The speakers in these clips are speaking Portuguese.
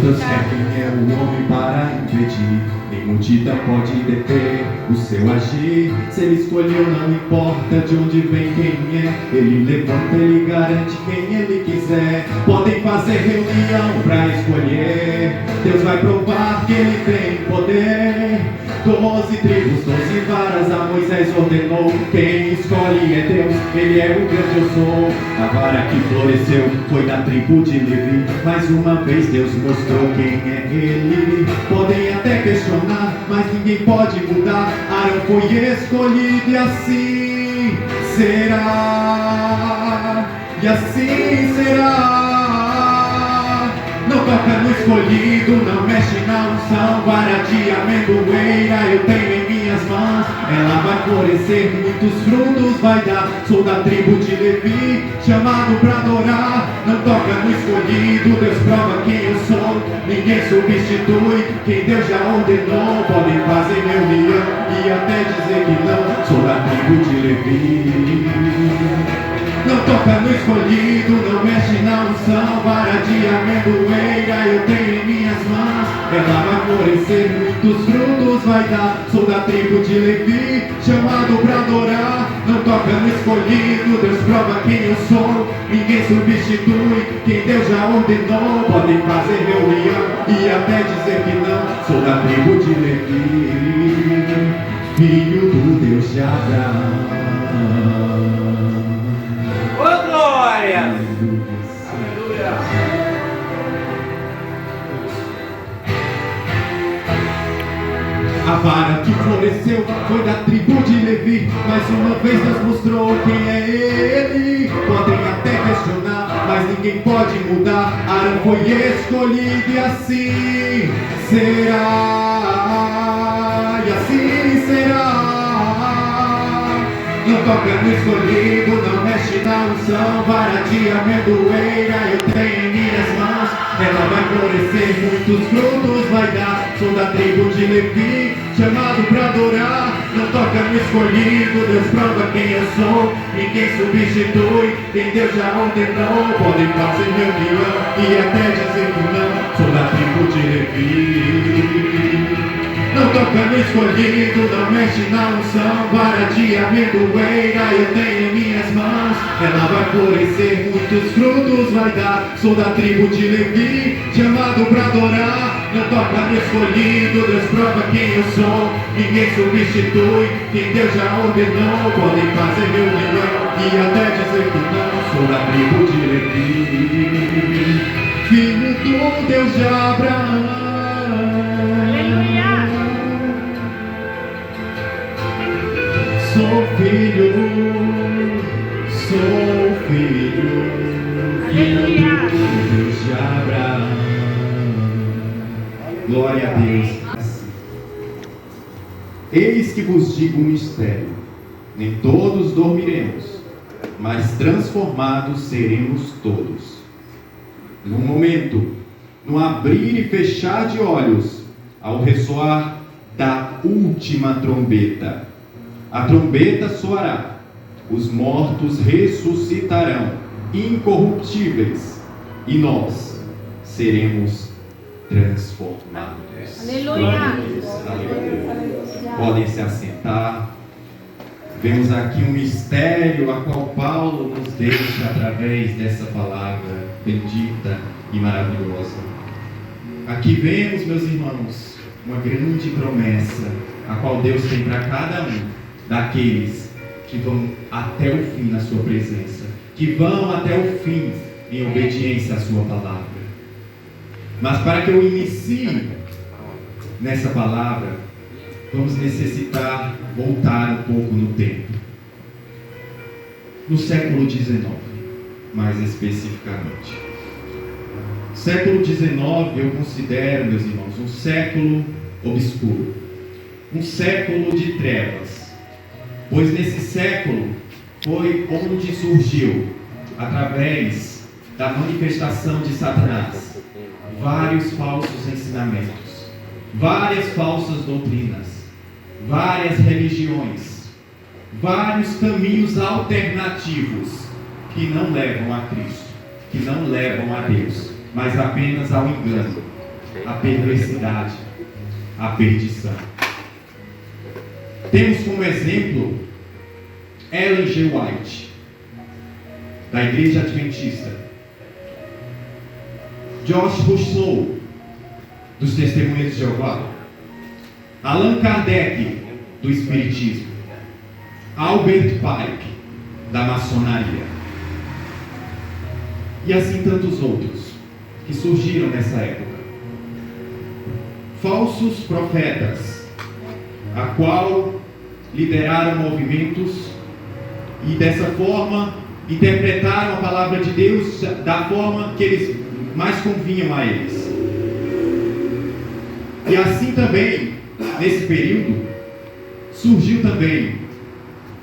Deus é quem é o homem para impedir, nem multidão pode deter o seu agir. Se ele escolheu, não importa de onde vem, quem é. Ele levanta, ele garante quem ele quiser. Podem fazer reunião pra escolher, Deus vai provar que ele tem poder. 12 tribos, 12 varas, a Moisés ordenou. Quem escolhe é Deus, ele é o grande eu sou. A vara que floresceu foi da tribo de Levi. Mais uma vez Deus mostrou quem é ele. Podem até questionar, mas ninguém pode mudar. Arão foi escolhido e assim será. E assim será. Não toca no escolhido, não mexe na unção. Vara de amendoeira eu tenho em minhas mãos. Ela vai florescer, muitos frutos vai dar. Sou da tribo de Levi, chamado pra adorar. Não toca no escolhido, Deus prova quem eu sou. Ninguém substitui quem Deus já ordenou. Podem fazer reunião e até dizer que não. Sou da tribo de Levi. Não toca no escolhido, não mexe na unção. Vara de amendoeira eu tenho em minhas mãos. Ela vai florescer, muitos frutos vai dar. Sou da tribo de Levi, chamado pra adorar. Não toca no escolhido, Deus prova quem eu sou. Ninguém substitui quem Deus já ordenou. Podem fazer reunião e até dizer que não. Sou da tribo de Levi, filho do Deus de Abraão. Aleluia! A vara que floresceu foi da tribo de Levi. Mais uma vez Deus mostrou quem é ele. Podem até questionar, mas ninguém pode mudar. Arão foi escolhido e assim será. E assim será. Não toca no escolhido, não mexe na unção. Vara de amendoeira eu tenho em minhas mãos. Ela vai florescer, muitos frutos vai dar. Sou da tribo de Levi, chamado pra adorar. Não toca no escolhido, Deus prova quem eu sou. Ninguém substitui quem Deus já ordenou. Podem fazer reunião e até dizer que não. Sou da tribo de Levi. Não toca no escolhido, não mexe na unção. Vara de amendoeira eu tenho em minhas mãos. Ela vai florescer, muitos frutos vai dar. Sou da tribo de Levi, chamado pra adorar. Não toca no escolhido, Deus prova quem eu sou. Ninguém substitui quem Deus já ordenou. Podem fazer reunião e até dizer que não. Sou da tribo de Levi, filho do Deus de Abraão. Sou filho do Deus de Abraão. Glória a Deus. Eis que vos digo um mistério: nem todos dormiremos, mas transformados seremos todos. Num momento, no abrir e fechar de olhos, ao ressoar da última trombeta. A trombeta soará, os mortos ressuscitarão, incorruptíveis, e nós seremos transformados. Aleluia! Podem se assentar. Vemos aqui um mistério a qual Paulo nos deixa através dessa palavra bendita e maravilhosa. Aqui vemos, meus irmãos, uma grande promessa a qual Deus tem para cada um daqueles que vão até o fim na sua presença, que vão até o fim em obediência à sua palavra. Mas para que eu inicie nessa palavra, vamos necessitar voltar um pouco no tempo. No século XIX, mais especificamente. Século XIX eu considero, meus irmãos, um século obscuro, um século de trevas. Pois nesse século foi onde surgiu, através da manifestação de Satanás, vários falsos ensinamentos, várias falsas doutrinas, várias religiões, vários caminhos alternativos que não levam a Cristo, que não levam a Deus, mas apenas ao engano, a perversidade, a perdição. Temos como exemplo Ellen G. White, da Igreja Adventista, Josh Rousseau, dos Testemunhas de Jeová, Allan Kardec, do Espiritismo, Albert Pike, da maçonaria, e assim tantos outros que surgiram nessa época. Falsos profetas, a qual lideraram movimentos e dessa forma interpretaram a palavra de Deus da forma que eles mais convinham a eles. E assim também, nesse período, surgiu também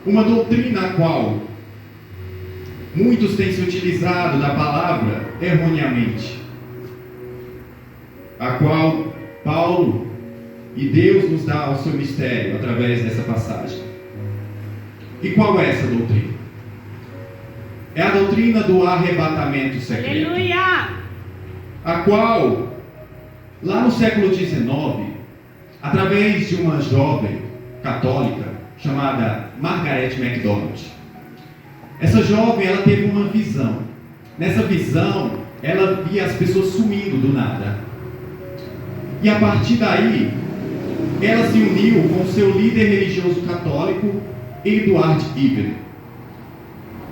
uma doutrina a qual muitos têm se utilizado da palavra erroneamente, a qual Paulo e Deus nos dá o seu mistério através dessa passagem. E qual é essa doutrina? É a doutrina do arrebatamento secreto. Aleluia! A qual, lá no século XIX, através de uma jovem católica chamada Margaret MacDonald, essa jovem, ela teve uma visão. Nessa visão, ela via as pessoas sumindo do nada. E a partir daí, ela se uniu com seu líder religioso católico, Edward Gibbon.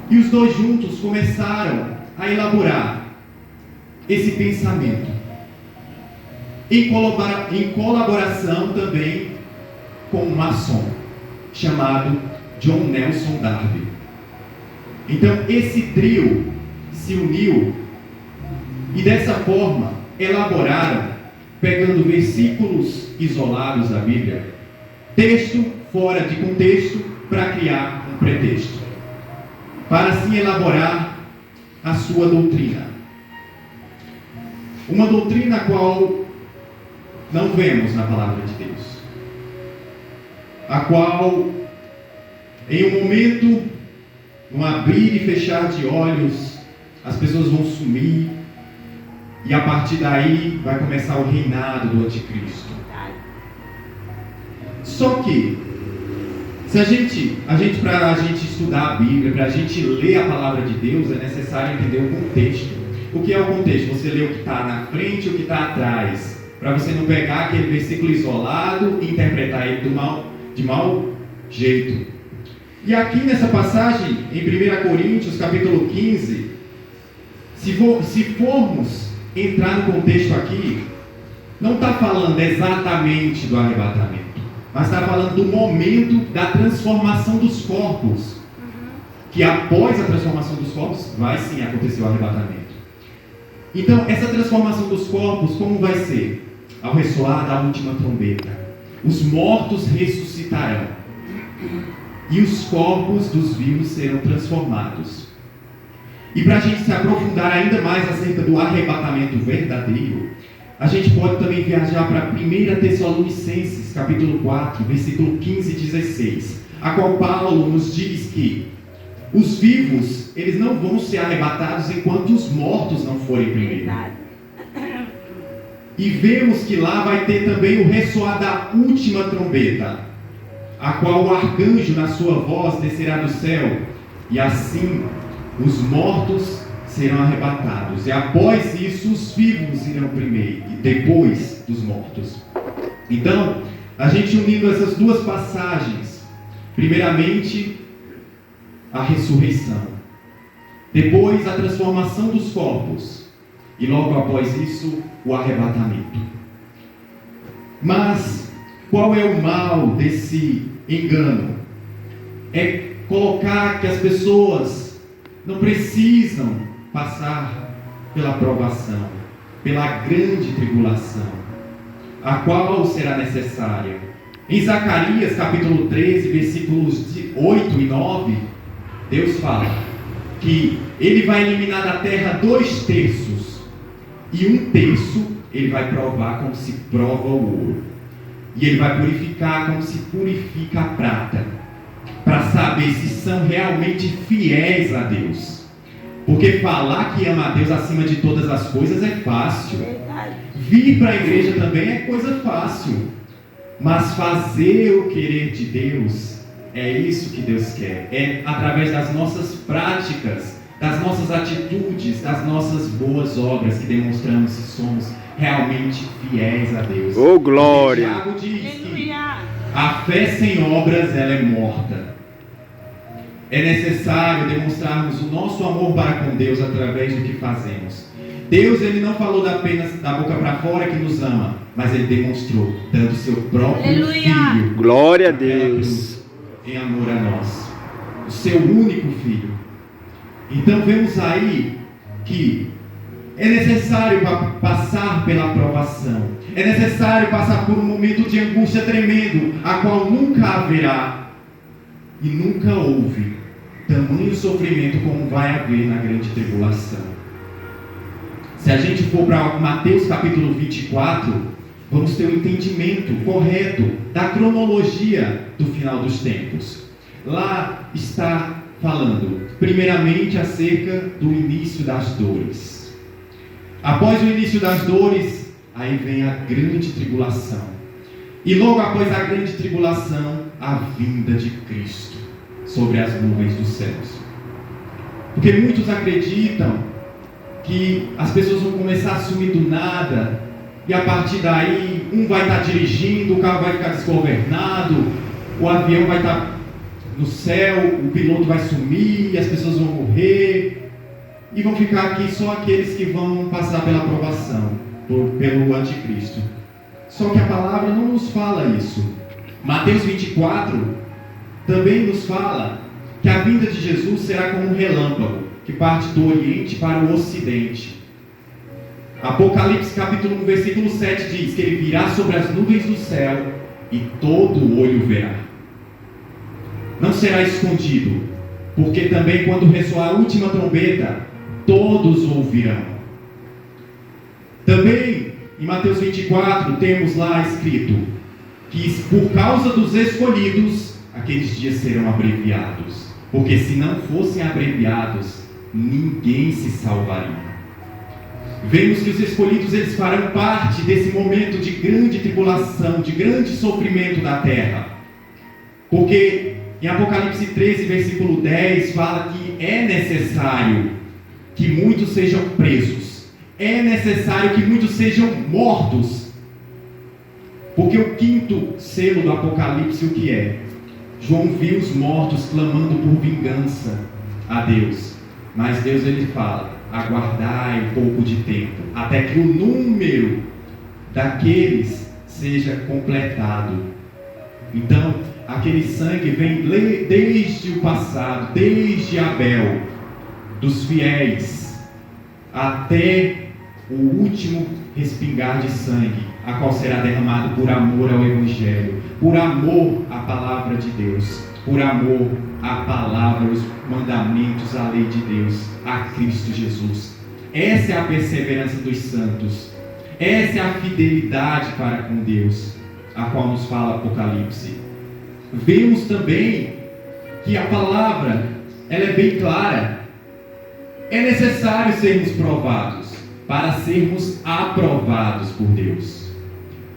E os dois juntos começaram a elaborar esse pensamento, em colaboração também com um maçom chamado John Nelson Darby. Então esse trio se uniu e dessa forma elaboraram, pegando versículos isolados da Bíblia, texto fora de contexto, para criar um pretexto, para assim elaborar a sua doutrina. Uma doutrina a qual não vemos na palavra de Deus, a qual em um momento, num abrir e fechar de olhos, as pessoas vão sumir e a partir daí vai começar o reinado do anticristo. Só que se para a gente estudar a Bíblia, para a gente ler a palavra de Deus, é necessário entender o contexto. O que é o contexto? Você lê o que está na frente e o que está atrás, para você não pegar aquele versículo isolado e interpretar ele de mau jeito. E aqui nessa passagem, em 1 Coríntios, capítulo 15, se formos entrar no contexto aqui, não está falando exatamente do arrebatamento, mas está falando do momento da transformação dos corpos, que após a transformação dos corpos, vai sim acontecer o arrebatamento. Então, essa transformação dos corpos, como vai ser? Ao ressoar da última trombeta, os mortos ressuscitarão, e os corpos dos vivos serão transformados. E para a gente se aprofundar ainda mais acerca do arrebatamento verdadeiro, a gente pode também viajar para 1 Tessalonicenses, capítulo 4, versículo 15 e 16, a qual Paulo nos diz que os vivos, eles não vão ser arrebatados enquanto os mortos não forem primeiro. E vemos que lá vai ter também o ressoar da última trombeta, a qual o arcanjo na sua voz descerá do céu, e assim os mortos serão arrebatados, e após isso os vivos irão primeiro, e depois dos mortos. Então, a gente unindo essas duas passagens, primeiramente a ressurreição, depois a transformação dos corpos, e logo após isso o arrebatamento. Mas qual é o mal desse engano? É colocar que as pessoas não precisam passar pela provação, pela grande tribulação, a qual será necessária. Em Zacarias capítulo 13, versículos 8 e 9, Deus fala que Ele vai eliminar da terra 2/3, e 1/3 Ele vai provar como se prova o ouro, e Ele vai purificar como se purifica a prata, para saber se são realmente fiéis a Deus. Porque falar que ama a Deus acima de todas as coisas é fácil. Verdade. Vir para a igreja também é coisa fácil. Mas fazer o querer de Deus, é isso que Deus quer. É através das nossas práticas, das nossas atitudes, das nossas boas obras que demonstramos se somos realmente fiéis a Deus. Oh, glória! Tiago diz que Aleluia. a fé sem obras, ela é morta. É necessário demonstrarmos o nosso amor para com Deus através do que fazemos. Deus, Ele não falou apenas da boca para fora que nos ama, mas Ele demonstrou, dando seu próprio Aleluia. Filho. Glória a naquela Deus. cruz, em amor a nós. O seu único Filho. Então vemos aí que é necessário passar pela provação. É necessário passar por um momento de angústia tremendo, a qual nunca haverá e nunca houve tamanho sofrimento como vai haver na grande tribulação. Se a gente for para Mateus capítulo 24, vamos ter um entendimento correto da cronologia do final dos tempos. Lá está falando, primeiramente, acerca do início das dores. Após o início das dores, aí vem a grande tribulação. E logo após a grande tribulação, a vinda de Cristo sobre as nuvens dos céus. Porque muitos acreditam que as pessoas vão começar a sumir do nada, e a partir daí, um vai estar dirigindo, o carro vai ficar desgovernado, o avião vai estar no céu, o piloto vai sumir, as pessoas vão morrer, e vão ficar aqui só aqueles que vão passar pela provação, pelo anticristo. Só que a palavra não nos fala isso. Mateus 24 também nos fala que a vinda de Jesus será como um relâmpago, que parte do Oriente para o Ocidente. Apocalipse capítulo 1, versículo 7 diz que ele virá sobre as nuvens do céu e todo olho verá. Não será escondido, porque também quando ressoar a última trombeta, todos ouvirão. Também em Mateus 24 temos lá escrito que por causa dos escolhidos, aqueles dias serão abreviados, porque se não fossem abreviados, ninguém se salvaria. Vemos que os escolhidos, eles farão parte desse momento de grande tribulação, de grande sofrimento da terra. Porque em Apocalipse 13, versículo 10, fala que é necessário que muitos sejam presos. É necessário que muitos sejam mortos. Porque o quinto selo do Apocalipse, o que é? João viu os mortos clamando por vingança a Deus. Mas Deus, ele fala: aguardai um pouco de tempo, até que o número daqueles seja completado. Então, aquele sangue vem desde o passado, desde Abel, dos fiéis, até o último respingar de sangue, a qual será derramado por amor ao Evangelho, por amor à palavra de Deus, por amor à palavra, os mandamentos, à lei de Deus, a Cristo Jesus. Essa é a perseverança dos santos. Essa é a fidelidade para com Deus, a qual nos fala Apocalipse. Vemos também que a palavra, ela é bem clara. É necessário sermos provados para sermos aprovados por Deus.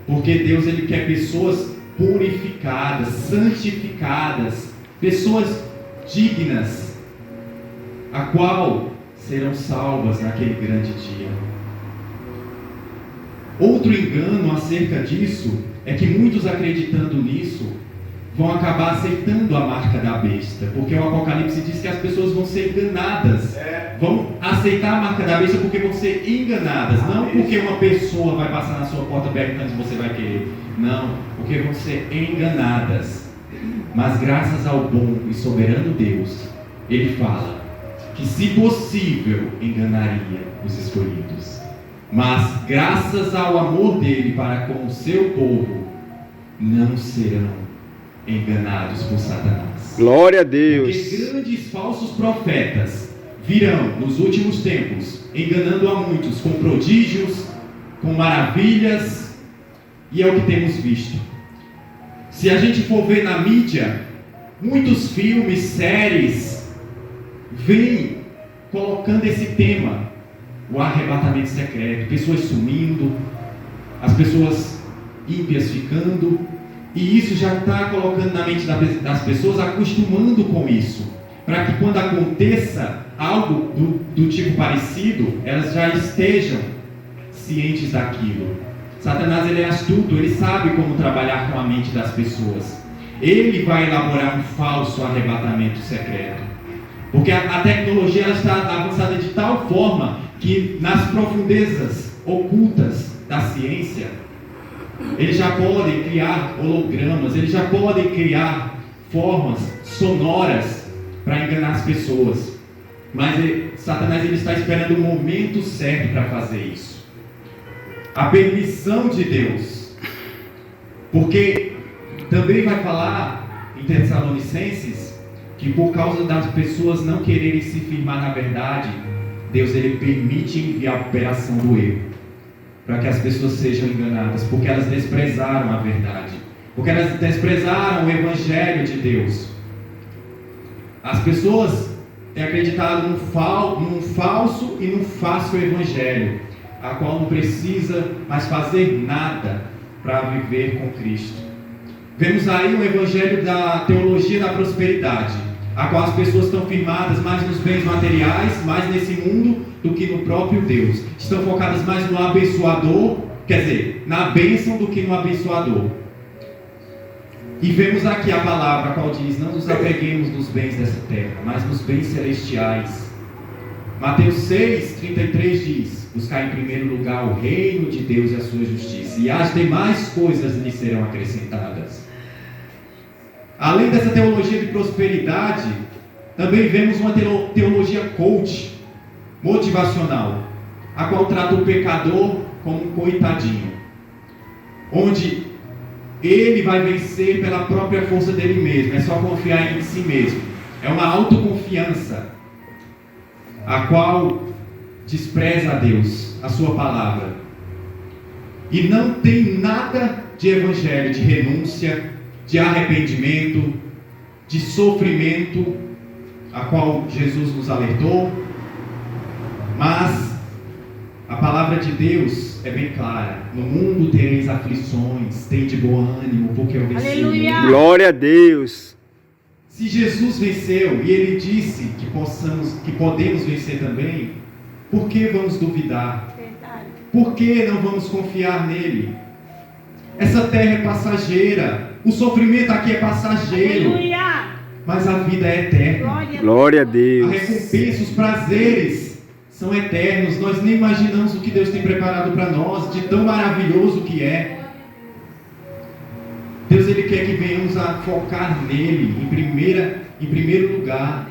Porque Deus, ele quer pessoas purificadas, santificadas, pessoas dignas, a qual serão salvas naquele grande dia. Outro engano acerca disso é que muitos, acreditando nisso, vão acabar aceitando a marca da besta, porque o Apocalipse diz que as pessoas vão ser enganadas, vão aceitar a marca da besta porque vão ser enganadas, não porque uma pessoa vai passar na sua porta perguntando se você vai querer, não, porque vão ser enganadas. Mas graças ao bom e soberano Deus, ele fala que, se possível, enganaria os escolhidos, mas graças ao amor dele para com o seu povo, não serão enganados por Satanás. Glória a Deus. Porque grandes falsos profetas virão nos últimos tempos, enganando a muitos com prodígios, com maravilhas, e é o que temos visto. Se a gente for ver na mídia, muitos filmes, séries, vêm colocando esse tema, o arrebatamento secreto, pessoas sumindo, as pessoas ímpias ficando, e isso já está colocando na mente das pessoas, acostumando com isso, para que quando aconteça algo do tipo parecido, elas já estejam cientes daquilo. Satanás, ele é astuto, ele sabe como trabalhar com a mente das pessoas. Ele vai elaborar um falso arrebatamento secreto, porque a tecnologia ela está avançada de tal forma que nas profundezas ocultas da ciência, eles já podem criar hologramas, eles já podem criar formas sonoras para enganar as pessoas. Mas Satanás ele está esperando o momento certo para fazer isso. A permissão de Deus. Porque também vai falar em Tessalonicenses que por causa das pessoas não quererem se firmar na verdade, Deus ele permite enviar a operação do erro, para que as pessoas sejam enganadas, porque elas desprezaram a verdade, porque elas desprezaram o Evangelho de Deus. As pessoas têm acreditado num falso e num falso Evangelho, a qual não precisa mais fazer nada para viver com Cristo. Vemos aí um Evangelho da teologia da prosperidade, a qual as pessoas estão firmadas mais nos bens materiais, mais nesse mundo, do que no próprio Deus. Estão focadas mais no abençoador, quer dizer, na bênção do que no abençoador. E vemos aqui a palavra, a qual diz, não nos apeguemos nos bens dessa terra, mas nos bens celestiais. Mateus 6:33 diz, buscar em primeiro lugar o reino de Deus e a sua justiça, e as demais coisas lhe serão acrescentadas. Além dessa teologia de prosperidade, também vemos uma teologia coach, motivacional, a qual trata o pecador como um coitadinho, onde ele vai vencer pela própria força dele mesmo, é só confiar em si mesmo. É uma autoconfiança, a qual despreza a Deus, a sua palavra, e não tem nada de evangelho, de renúncia, de arrependimento, de sofrimento, a qual Jesus nos alertou. Mas a palavra de Deus é bem clara: no mundo tereis aflições, tende bom ânimo, porque eu venci. Aleluia! Glória a Deus! Se Jesus venceu e Ele disse que podemos vencer também, por que vamos duvidar? Verdade. Por que não vamos confiar nele? Essa terra é passageira, o sofrimento aqui é passageiro, Aleluia! mas a vida é eterna. Glória a A Deus! recompensa, os prazeres são eternos. Nós nem imaginamos o que Deus tem preparado para nós, de tão maravilhoso que é. Deus ele quer que venhamos a focar nele em primeiro lugar.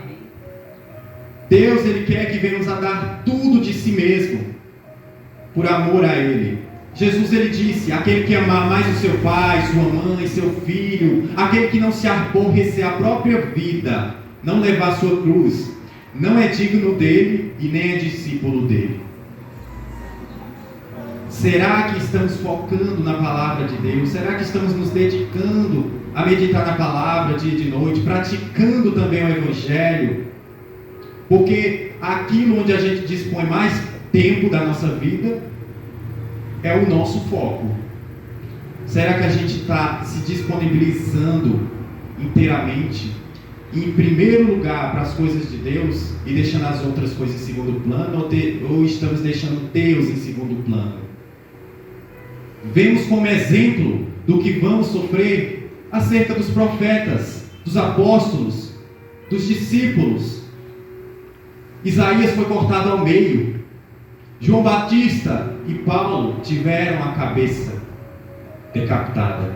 Deus ele quer que venhamos a dar tudo de si mesmo por amor a ele. Jesus ele disse: aquele que amar mais o seu pai, sua mãe, seu filho, aquele que não se aborrecer a própria vida, não levar a sua cruz, não é digno dele e nem é discípulo dele. Será que estamos focando na palavra de Deus? Será que estamos nos dedicando a meditar na palavra dia e de noite, praticando também o Evangelho? Porque aquilo onde a gente dispõe mais tempo da nossa vida é o nosso foco. Será que a gente está se disponibilizando inteiramente, em primeiro lugar, para as coisas de Deus e deixando as outras coisas em segundo plano, ou estamos deixando Deus em segundo plano? Vemos como exemplo do que vamos sofrer acerca dos profetas, dos apóstolos, dos discípulos. Isaías foi cortado ao meio. João Batista e Paulo tiveram a cabeça decapitada.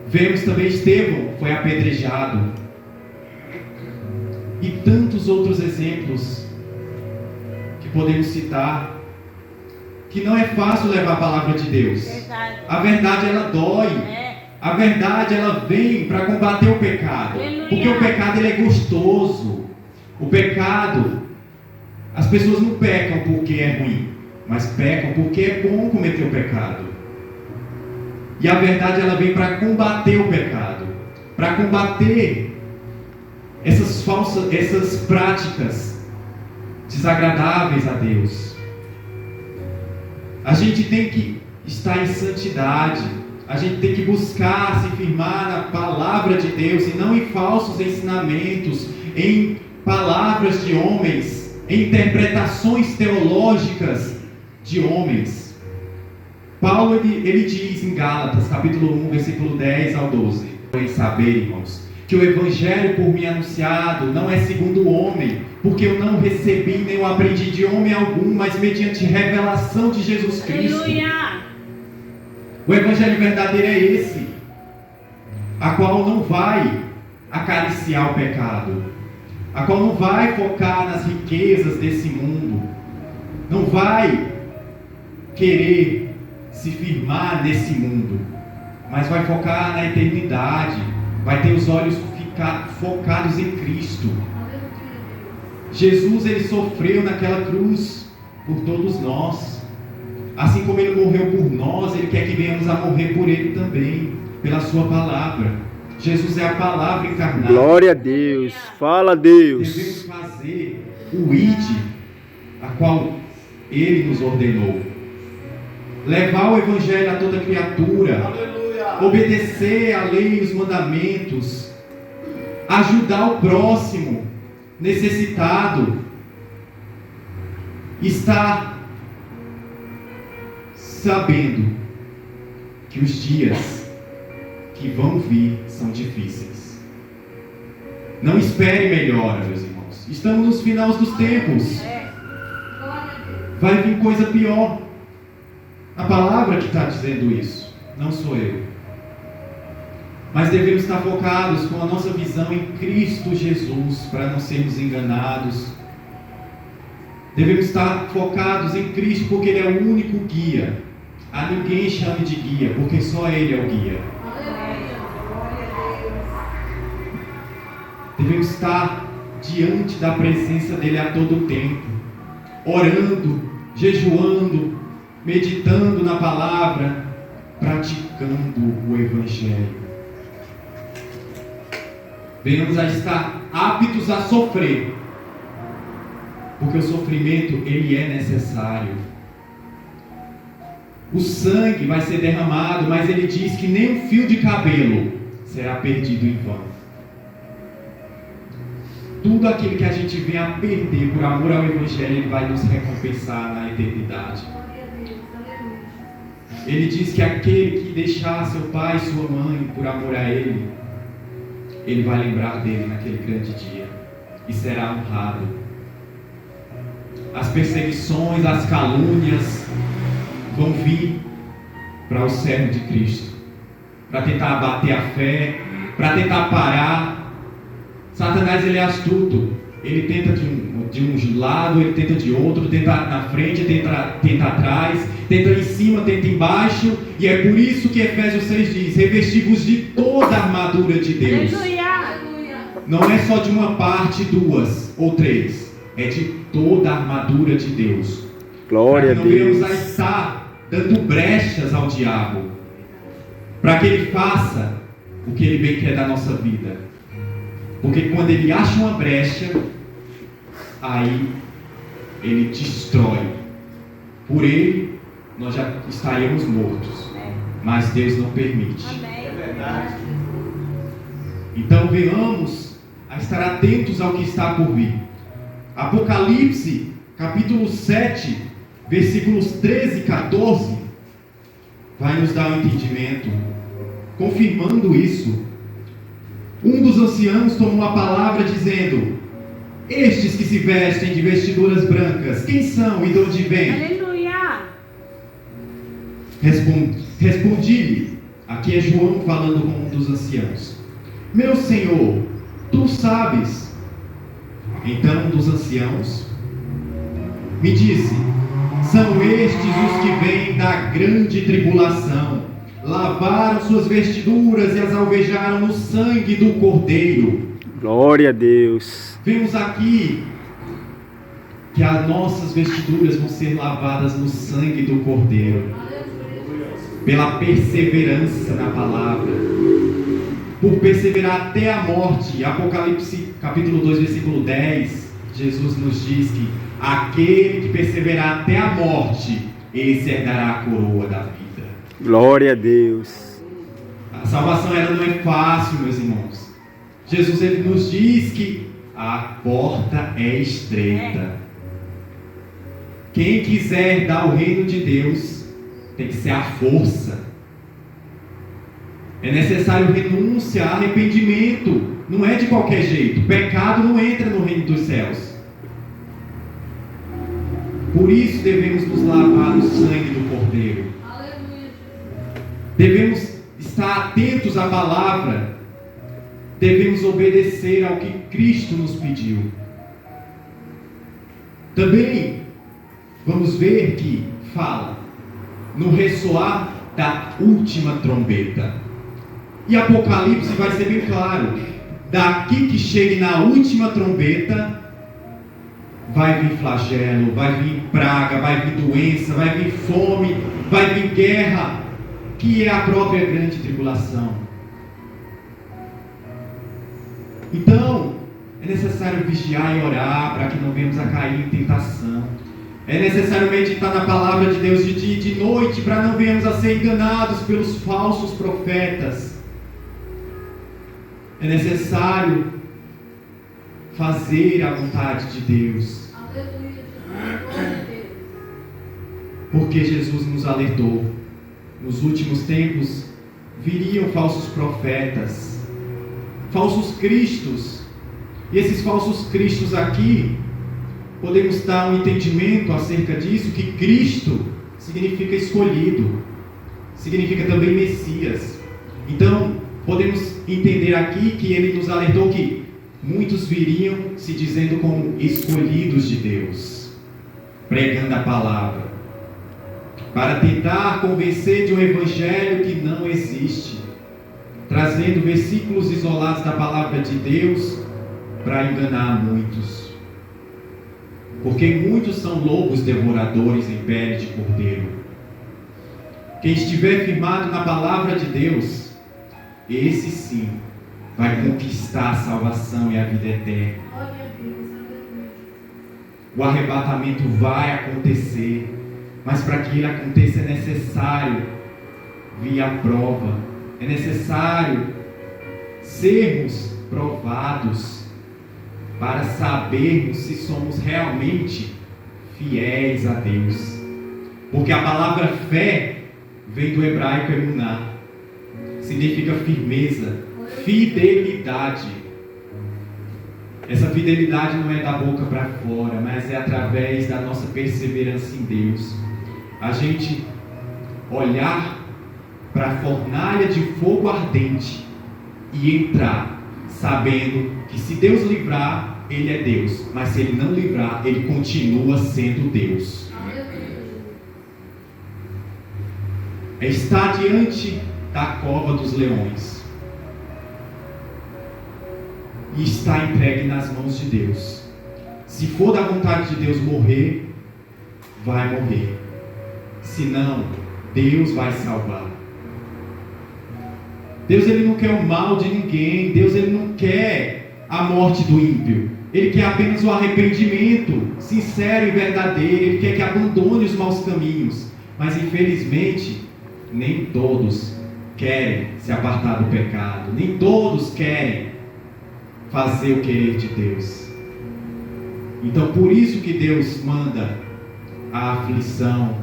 Vemos também Estevão foi apedrejado. E tantos outros exemplos que podemos citar, que não é fácil levar a palavra de Deus. Verdade. A verdade ela dói. A verdade ela vem para combater o pecado. Aleluia. Porque o pecado ele é gostoso. O pecado, as pessoas não pecam porque é ruim, mas pecam porque é bom cometer o pecado. E a verdade ela vem para combater o pecado, para combater essas práticas desagradáveis a Deus. A gente tem que estar em santidade. A gente tem que buscar se firmar na palavra de Deus e não em falsos ensinamentos, em palavras de homens, em interpretações teológicas de homens. Paulo ele diz em Gálatas, capítulo 1, versículo 10 ao 12: "Em saber, irmãos, que o evangelho por mim anunciado não é segundo o homem, porque eu não recebi nem o aprendi de homem algum, mas mediante revelação de Jesus Cristo." Aleluia! O evangelho verdadeiro é esse, a qual não vai acariciar o pecado, a qual não vai focar nas riquezas desse mundo, não vai querer se firmar nesse mundo, mas vai focar na eternidade, vai ter os olhos focados em Cristo. Jesus, ele sofreu naquela cruz por todos nós. Assim como ele morreu por nós, ele quer que venhamos a morrer por ele também, pela sua palavra. Jesus é a palavra encarnada. Glória a Deus. Fala, Deus. Devemos fazer o ID, a qual ele nos ordenou. Levar o evangelho a toda criatura. Aleluia. Obedecer a lei e os mandamentos. Ajudar o próximo necessitado. Estar sabendo que os dias que vão vir são difíceis. Não espere melhora, meus irmãos. Estamos nos finais dos tempos. Vai vir coisa pior. A palavra que está dizendo isso, não sou eu. Mas devemos estar focados com a nossa visão em Cristo Jesus, para não sermos enganados. Devemos estar focados em Cristo, porque Ele é o único guia. A ninguém chame de guia, porque só Ele é o guia. Devemos estar diante da presença dEle a todo tempo, orando, jejuando, meditando na palavra, praticando o Evangelho. Venhamos a estar aptos a sofrer, porque o sofrimento, ele é necessário. O sangue vai ser derramado, mas ele diz que nem um fio de cabelo será perdido em vão. Tudo aquilo que a gente vem a perder por amor ao Evangelho, ele vai nos recompensar na eternidade. Ele diz que aquele que deixar seu pai e sua mãe por amor a ele, ele vai lembrar dele naquele grande dia e será honrado. As perseguições, as calúnias vão vir para o servo de Cristo, para tentar abater a fé, para tentar parar. Satanás, ele é astuto. Ele tenta de um lado, ele tenta de outro, tenta na frente, tenta atrás, tenta em cima, tenta embaixo. E é por isso que Efésios 6 diz: revesti-vos de toda a armadura de Deus. Não é só de uma parte, duas ou três, é de toda a armadura de Deus. Glória a Para que não venhamos a Deus. estar dando brechas ao diabo, para que ele faça o que ele bem quer da nossa vida. Porque quando ele acha uma brecha, aí ele destrói. Por ele, nós já estaríamos mortos. Mas Deus não permite. É verdade. Então venhamos a estar atentos ao que está por vir. Apocalipse, capítulo 7, versículos 13 e 14, vai nos dar um entendimento, confirmando isso. Um dos anciãos tomou a palavra dizendo: estes que se vestem de vestiduras brancas, quem são e de onde vêm? Aleluia! Respondi-lhe, aqui é João falando com um dos anciãos: meu Senhor, tu sabes. Então um dos anciãos me disse: são estes os que vêm da grande tribulação, lavaram suas vestiduras e as alvejaram no sangue do Cordeiro. Glória a Deus. Vemos aqui que as nossas vestiduras vão ser lavadas no sangue do Cordeiro, pela perseverança na palavra. por perseverar até a morte. Apocalipse capítulo 2, versículo 10, Jesus nos diz que aquele que perseverar até a morte, esse herdará a coroa da vida. Glória a Deus. A salvação ela não é fácil, meus irmãos. Jesus ele nos diz que a porta é estreita. Quem quiser dar o reino de Deus tem que ser a força. É necessário renúncia, arrependimento. Não é de qualquer jeito. Pecado não entra no reino dos céus. Por isso devemos nos lavar no sangue do Cordeiro. Devemos estar atentos à palavra. Devemos obedecer ao que Cristo nos pediu. Também vamos ver que fala no ressoar da última trombeta. E Apocalipse vai ser bem claro. Daqui que chegue na última trombeta, vai vir flagelo, vai vir praga, vai vir doença, vai vir fome, vai vir guerra, que é a própria grande tribulação. Então, é necessário vigiar e orar para que não venhamos a cair em tentação. É necessário meditar na palavra de Deus de dia e de noite para não venhamos a ser enganados pelos falsos profetas. É necessário fazer a vontade de Deus. Porque Jesus nos alertou. Nos últimos tempos viriam falsos profetas, falsos cristos. E esses falsos cristos aqui, podemos dar um entendimento acerca disso, que Cristo significa escolhido, significa também Messias. Então, podemos entender aqui que ele nos alertou que muitos viriam se dizendo como escolhidos de Deus, pregando a palavra, para tentar convencer de um evangelho que não existe, trazendo versículos isolados da palavra de Deus para enganar muitos. Porque muitos são lobos devoradores em pele de cordeiro. Quem estiver firmado na palavra de Deus, esse sim vai conquistar a salvação e a vida eterna. O arrebatamento vai acontecer, mas para que ele aconteça é necessário vir à prova, é necessário sermos provados para sabermos se somos realmente fiéis a Deus. Porque a palavra fé vem do hebraico emuná, significa firmeza, fidelidade. Essa fidelidade não é da boca para fora, mas é através da nossa perseverança em Deus. A gente olhar para a fornalha de fogo ardente e entrar sabendo que se Deus livrar, Ele é Deus, mas se Ele não livrar, Ele continua sendo Deus. É estar diante da cova dos leões e estar entregue nas mãos de Deus. Se for da vontade de Deus morrer, vai morrer. Se não, Deus vai salvar. Deus ele não quer o mal de ninguém. Deus ele não quer a morte do ímpio. Ele quer apenas o arrependimento sincero e verdadeiro. Ele quer que abandone os maus caminhos. Mas infelizmente, nem todos querem se apartar do pecado. Nem todos querem fazer o querer de Deus. Então por isso que Deus manda a aflição.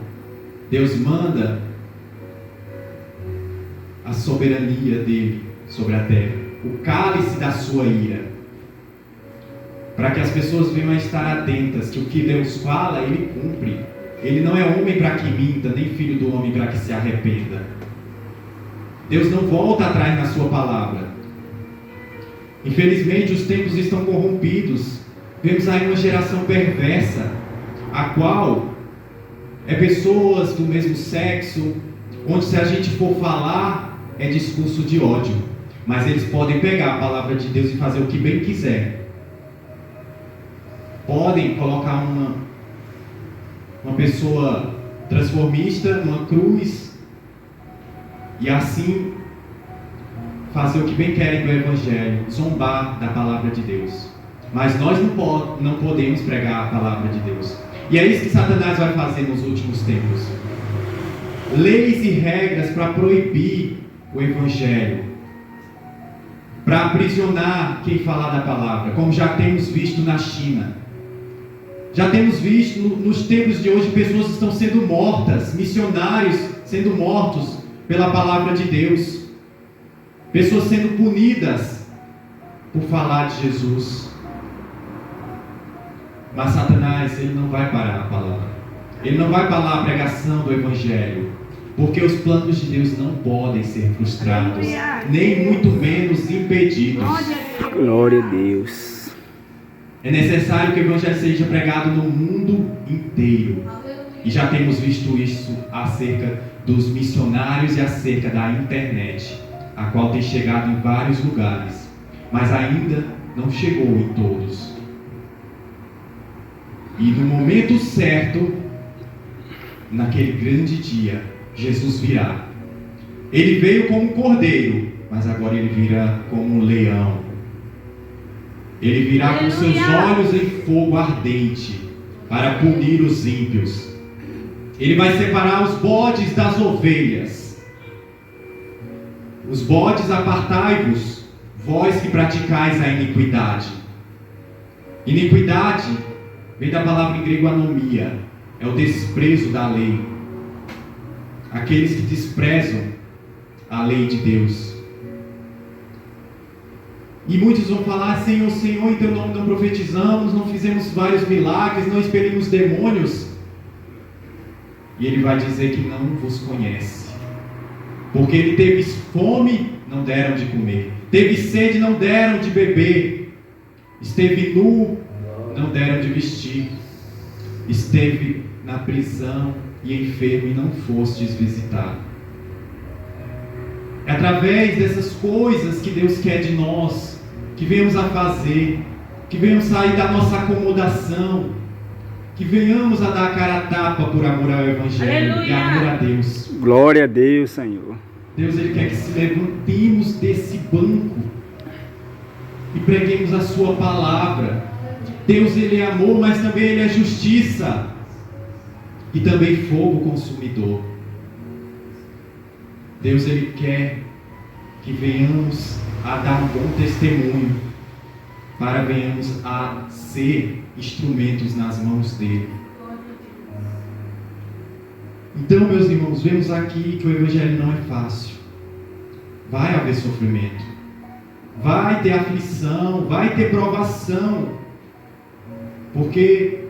Deus manda a soberania dele sobre a terra, o cálice da sua ira, para que as pessoas venham a estar atentas que o que Deus fala, Ele cumpre. Ele não é homem para que minta, nem filho do homem para que se arrependa. Deus não volta atrás na sua palavra. Infelizmente os tempos estão corrompidos. Vemos aí uma geração perversa, a qual é pessoas do mesmo sexo, onde se a gente for falar, é discurso de ódio, mas eles podem pegar a palavra de Deus e fazer o que bem quiser. Podem colocar uma pessoa transformista numa cruz e assim fazer o que bem querem do Evangelho, zombar da palavra de Deus. Mas nós não podemos pregar a palavra de Deus. E é isso que Satanás vai fazer nos últimos tempos. Leis e regras para proibir o Evangelho, para aprisionar quem falar da palavra, como já temos visto na China. Já temos visto nos tempos de hoje pessoas estão sendo mortas, missionários sendo mortos pela palavra de Deus, pessoas sendo punidas por falar de Jesus. Mas Satanás, ele não vai parar a palavra, ele não vai parar a pregação do Evangelho, porque os planos de Deus não podem ser frustrados, nem muito menos impedidos. Glória a Deus. É necessário que o Evangelho seja pregado no mundo inteiro. E já temos visto isso acerca dos missionários e acerca da internet, a qual tem chegado em vários lugares, mas ainda não chegou em todos. E no momento certo, naquele grande dia, Jesus virá. Ele veio como um cordeiro, mas agora ele virá como um leão. Ele virá com seus olhos em fogo ardente para punir os ímpios. Ele vai separar os bodes das ovelhas. Os bodes, apartai-vos, vós que praticais a iniquidade. Iniquidade vem da palavra em grego anomia, é o desprezo da lei. Aqueles que desprezam a lei de Deus. E muitos vão falar: Senhor, Senhor, em teu nome não profetizamos, não fizemos vários milagres, não expelimos demônios. E ele vai dizer que não vos conhece, porque ele teve fome, não deram de comer, teve sede, não deram de beber, esteve nu, não deram de vestir, esteve na prisão e enfermo e não fostes visitar. É através dessas coisas que Deus quer de nós, que venhamos a fazer, que venhamos sair da nossa acomodação, que venhamos a dar a cara a tapa por amor ao Evangelho. Aleluia. E amor a Deus. Glória a Deus, Senhor. Deus, Ele quer que se levantemos desse banco e preguemos a sua palavra. Deus, Ele é amor, mas também Ele é justiça e também fogo consumidor. Deus, Ele quer que venhamos a dar um bom testemunho, para venhamos a ser instrumentos nas mãos dEle. Então, meus irmãos, vemos aqui que o Evangelho não é fácil. Vai haver sofrimento, vai ter aflição, vai ter provação, porque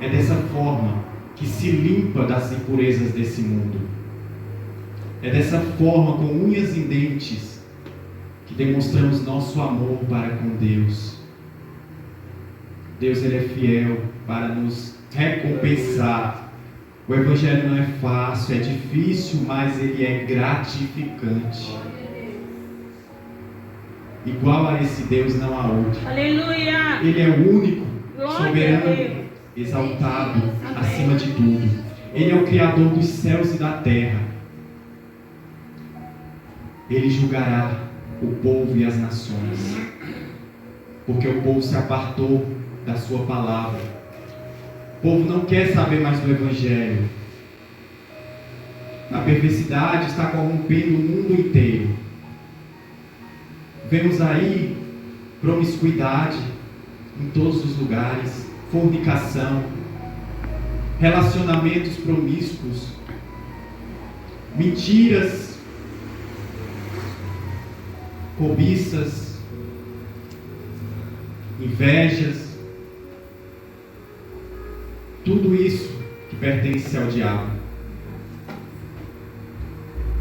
é dessa forma que se limpa das impurezas desse mundo. É dessa forma, com unhas e dentes, que demonstramos nosso amor para com Deus. Deus, Ele é fiel para nos recompensar. O Evangelho não é fácil, é difícil, mas ele é gratificante. Igual a esse Deus não há outro. Aleluia! Ele é o único, soberano, exaltado, acima de tudo. Ele é o Criador dos céus e da terra. Ele julgará o povo e as nações, porque o povo se apartou da sua palavra. O povo não quer saber mais do Evangelho. A perversidade está corrompendo o mundo inteiro. Vemos aí promiscuidade em todos os lugares, fornicação, relacionamentos promíscuos, mentiras, cobiças, invejas, tudo isso que pertence ao diabo.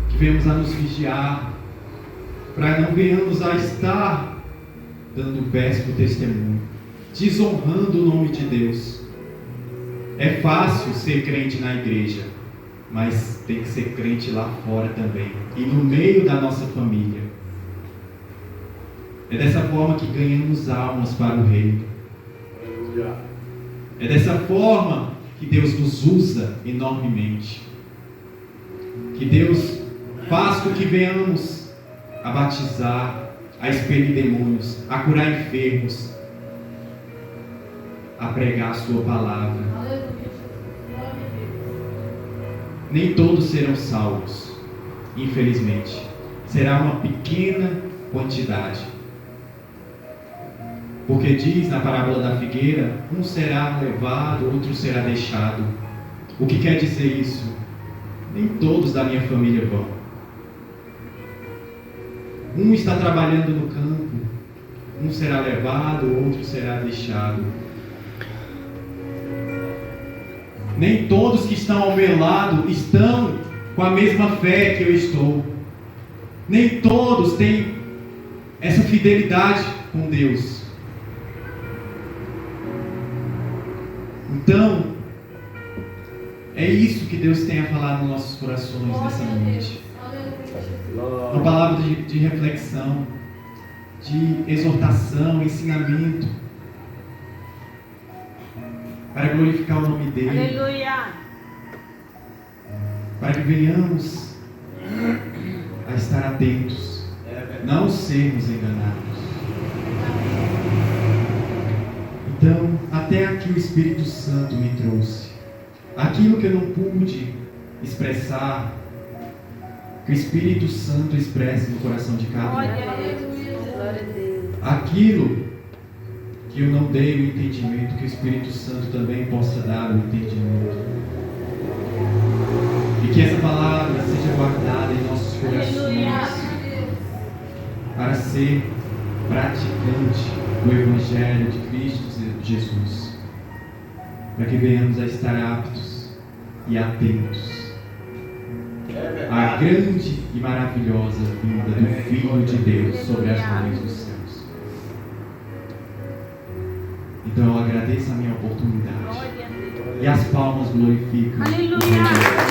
Que venhamos a nos vigiar, para não venhamos a estar dando péssimo testemunho, desonrando o nome de Deus. É fácil ser crente na igreja, mas tem que ser crente lá fora também, e no meio da nossa família. É dessa forma que ganhamos almas para o reino. É dessa forma que Deus nos usa enormemente. Que Deus faz com que venhamos a batizar, a expelir demônios, a curar enfermos, a pregar a sua palavra. Nem todos serão salvos, infelizmente. Será uma pequena quantidade. Porque diz na parábola da figueira, um será levado, outro será deixado. O que quer dizer isso? Nem todos da minha família vão. Um está trabalhando no campo, um será levado, outro será deixado. Nem todos que estão ao meu lado estão com a mesma fé que eu estou. Nem todos têm essa fidelidade com Deus. Então, é isso que Deus tem a falar nos nossos corações nessa noite. Uma palavra de reflexão, de exortação, ensinamento, para glorificar o nome dEle. Aleluia. Para que venhamos a estar atentos, não sermos enganados. Então, até aqui o Espírito Santo me trouxe. Aquilo que eu não pude expressar, que o Espírito Santo expresse no coração de cada um. Aquilo que eu não dei o entendimento, que o Espírito Santo também possa dar o entendimento. E que essa palavra seja guardada em nossos corações, para ser praticante do Evangelho de Cristo Jesus, para que venhamos a estar aptos e atentos à grande e maravilhosa vinda do Filho de Deus sobre as nuvens dos céus. Então eu agradeço a minha oportunidade e as palmas glorificam o Rei.